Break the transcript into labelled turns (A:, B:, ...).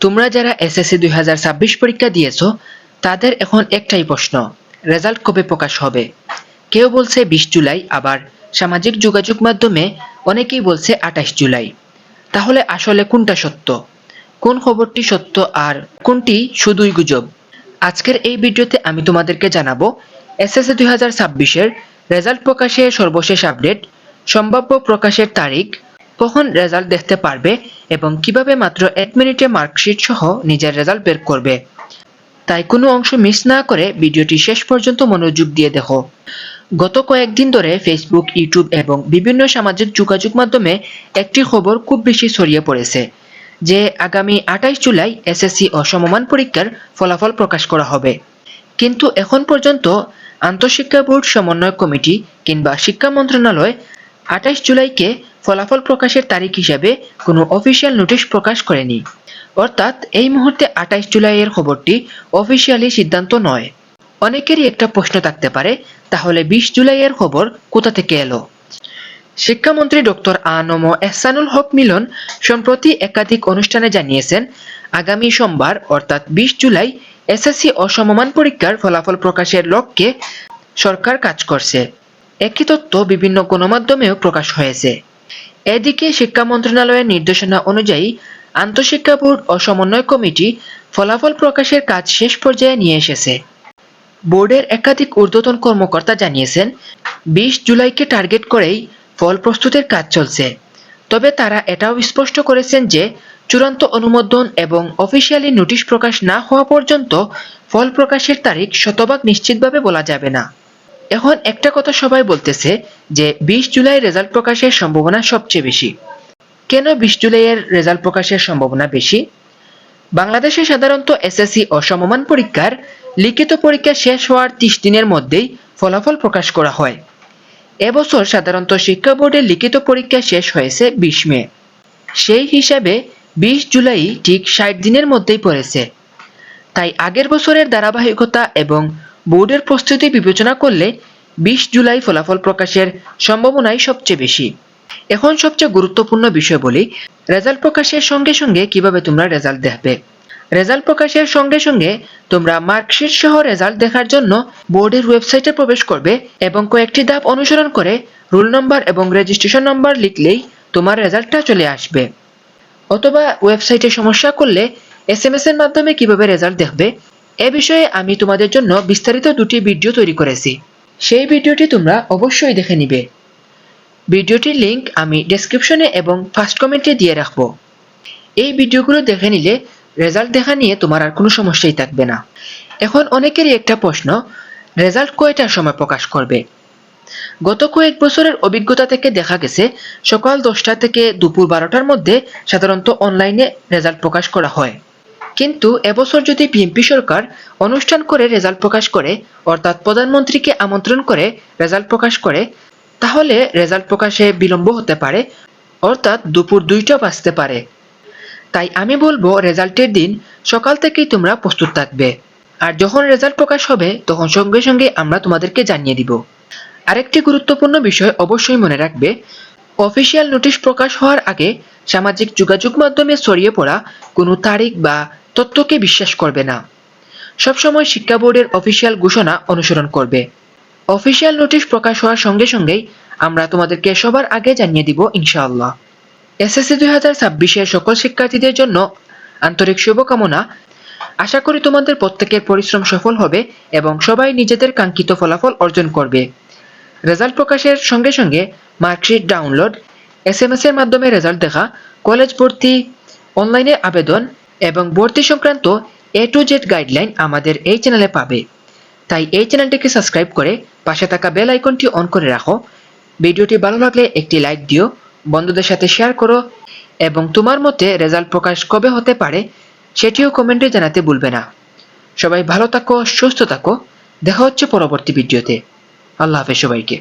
A: তোমরা যারা এসএসসি 2026 পরীক্ষা দিয়েছো তাদের এখন একটাই প্রশ্ন, রেজাল্ট কবে প্রকাশ হবে? কেউ বলছে 20 জুলাই, আবার সামাজিক যোগাযোগ মাধ্যমে অনেকেই বলছে 28 জুলাই। তাহলে আসলে কোনটা সত্য? কোন খবরটি সত্য আর কোনটি শুধুই গুজব? আজকের এই ভিডিওতে আমি তোমাদেরকে জানাবো এসএসসি 2026 এর রেজাল্ট প্রকাশের সর্বশেষ আপডেট, সম্ভাব্য প্রকাশের তারিখ, কখন রেজাল্ট দেখতে পারবে এবং কিভাবে মাত্র 1 মিনিটে মার্কশিট সহ নিজের রেজাল্ট বের করবে। তাই কোনো অংশ মিস না করে ভিডিওটি শেষ পর্যন্ত মনোযোগ দিয়ে দেখো। গত কয়েকদিন ধরে ফেসবুক, ইউটিউব এবং বিভিন্ন সামাজিক যোগাযোগ মাধ্যমে একটি খবর খুব বেশি ছড়িয়ে পড়েছে যে আগামী 28 জুলাই এসএসসি ও সমমান পরীক্ষার ফলাফল প্রকাশ করা হবে। কিন্তু এখন পর্যন্ত আন্তঃশিক্ষা বোর্ড সমন্বয় কমিটি কিংবা শিক্ষা মন্ত্রণালয় 28 জুলাইকে ফলাফল প্রকাশের তারিখ হিসেবে কোনো অফিসিয়াল নোটিশ প্রকাশ করেনি। অর্থাৎ এই মুহূর্তে 28 জুলাইয়ের খবরটি অফিসিয়ালি সিদ্ধান্ত নয়। অনেকেরই একটা প্রশ্ন থাকতে পারে, তাহলে 20 জুলাইয়ের খবর কোথা থেকে এলো? শিক্ষামন্ত্রী ডক্টর আ.ন.ম এহসানুল হক মিলন সম্প্রতি একাধিক অনুষ্ঠানে জানিয়েছেন, আগামী সোমবার অর্থাৎ 20 জুলাই এসএসসি ও সমমান পরীক্ষার ফলাফল প্রকাশের লক্ষ্যে সরকার কাজ করছে। একই তথ্য বিভিন্ন গণমাধ্যমেও প্রকাশ হয়েছে। এদিকে শিক্ষা মন্ত্রণালয়ের নির্দেশনা অনুযায়ী আন্তঃশিক্ষা বোর্ড ও সমন্বয় কমিটি ফলাফল প্রকাশের কাজ শেষ পর্যায়ে নিয়ে এসেছে। বোর্ডের একাধিক ঊর্ধ্বতন কর্মকর্তা জানিয়েছেন, 20 জুলাইকে টার্গেট করেই ফল প্রস্তুতের কাজ চলছে। তবে তারা এটাও স্পষ্ট করেছেন যে চূড়ান্ত অনুমোদন এবং অফিসিয়ালি নোটিশ প্রকাশ না হওয়া পর্যন্ত ফল প্রকাশের তারিখ শতভাগ নিশ্চিতভাবে বলা যাবে না। এখন একটা কথা সবাই বলতেছে যে 20 জুলাই রেজাল্ট প্রকাশের সম্ভাবনা সবচেয়ে বেশি। কেন 20 জুলাইয়ের রেজাল্ট প্রকাশের সম্ভাবনা বেশি? বাংলাদেশে সাধারণত এসএসসি ও সমমান পরীক্ষার লিখিত পরীক্ষা শেষ হওয়ার 30 দিনের মধ্যেই ফলাফল প্রকাশ করা হয়। এবছর সাধারণত শিক্ষা বোর্ডের লিখিত পরীক্ষা শেষ হয়েছে 20 মে। সেই হিসাবে 20 জুলাই ঠিক 60 দিনের মধ্যেই পড়েছে। তাই আগের বছরের ধারাবাহিকতা এবং বোর্ডের প্রস্তুতি বিবেচনা করলে 20 জুলাই ফলাফল প্রকাশের সম্ভাবনাই সবচেয়ে বেশি। এখন সবচেয়ে গুরুত্বপূর্ণ বিষয় বলি, রেজাল্ট প্রকাশের সঙ্গে সঙ্গে কিভাবে তোমরা রেজাল্ট দেখবে। রেজাল্ট প্রকাশের সঙ্গে সঙ্গে তোমরা মার্কশিট সহ রেজাল্ট দেখার জন্য বোর্ডের ওয়েবসাইটে প্রবেশ করবে এবং কয়েকটি ধাপ অনুসরণ করে রোল নম্বর এবং রেজিস্ট্রেশন নম্বর লিখলেই তোমার রেজাল্টটা চলে আসবে। অথবা ওয়েবসাইটে সমস্যা করলে এসএমএস এর মাধ্যমে কিভাবে রেজাল্ট দেখবে এ বিষয়ে আমি তোমাদের জন্য বিস্তারিত দুটি ভিডিও তৈরি করেছি। সেই ভিডিওটি তোমরা অবশ্যই দেখে নিবে। ভিডিওটির লিংক আমি ডেসক্রিপশনে এবং ফার্স্ট কমেন্টে দিয়ে রাখবো। এই ভিডিওগুলো দেখে নিলে রেজাল্ট দেখা নিয়ে তোমার আর কোনো সমস্যাই থাকবে না। এখন অনেকেরই একটা প্রশ্ন, রেজাল্ট কয়টার সময় প্রকাশ করবে? গত কয়েক বছরের অভিজ্ঞতা থেকে দেখা গেছে সকাল 10টা থেকে দুপুর 12টার মধ্যে সাধারণত অনলাইনে রেজাল্ট প্রকাশ করা হয়। কিন্তু এবছর যদি বিএনপি সরকার অনুষ্ঠান করে রেজাল্ট প্রকাশ করে, অর্থাৎ প্রধানমন্ত্রীকে আমন্ত্রণ করে রেজাল্ট প্রকাশ করে, তাহলে রেজাল্ট প্রকাশে বিলম্ব হতে পারে, অর্থাৎ দুপুর 2টা বাজতে পারে। তাই আমি বলবো রেজাল্টের দিন সকাল থেকেই তোমরা প্রস্তুত থাকবে। আর যখন রেজাল্ট প্রকাশ হবে তখন সঙ্গে সঙ্গে আমরা তোমাদেরকে জানিয়ে দিব। আরেকটি গুরুত্বপূর্ণ বিষয় অবশ্যই মনে রাখবে, অফিসিয়াল নোটিশ প্রকাশ হওয়ার আগে সামাজিক যোগাযোগ মাধ্যমে ছড়িয়ে পড়া কোনো তারিখ বা তথ্যকে বিশ্বাস করবে না। সবসময় শিক্ষা বোর্ডের অফিসিয়াল ঘোষণা অনুসরণ করবে। অফিসিয়াল নোটিশ প্রকাশ হওয়ার সঙ্গে সঙ্গেই আমরা তোমাদেরকে সবার আগে জানিয়ে দিব ইনশাআল্লাহ। এসএসসি 2026-এর সকল শিক্ষার্থীদের জন্য আন্তরিক শুভকামনা। আশা করি তোমাদের প্রত্যেকের পরিশ্রম সফল হবে এবং সবাই নিজেদের কাঙ্ক্ষিত ফলাফল অর্জন করবে। রেজাল্ট প্রকাশের সঙ্গে সঙ্গে মার্কশিট ডাউনলোড, এসএমএস এর মাধ্যমে রেজাল্ট দেখা, কলেজ ভর্তি, অনলাইনে আবেদন এবং ভর্তি সংক্রান্ত A to Z গাইডলাইন আমাদের এই চ্যানেলে পাবে। তাই এই চ্যানেলটিকে সাবস্ক্রাইব করে পাশে থাকা বেল আইকনটি অন করে রাখো। ভিডিওটি ভালো লাগলে একটি লাইক দিও, বন্ধুদের সাথে শেয়ার করো এবং তোমার মতে রেজাল্ট প্রকাশ কবে হতে পারে সেটিও কমেন্টে জানাতে ভুলবে না। সবাই ভালো থাকো, সুস্থ থাকো। দেখা হচ্ছে পরবর্তী ভিডিওতে। আল্লাহ হাফেজ সবাইকে।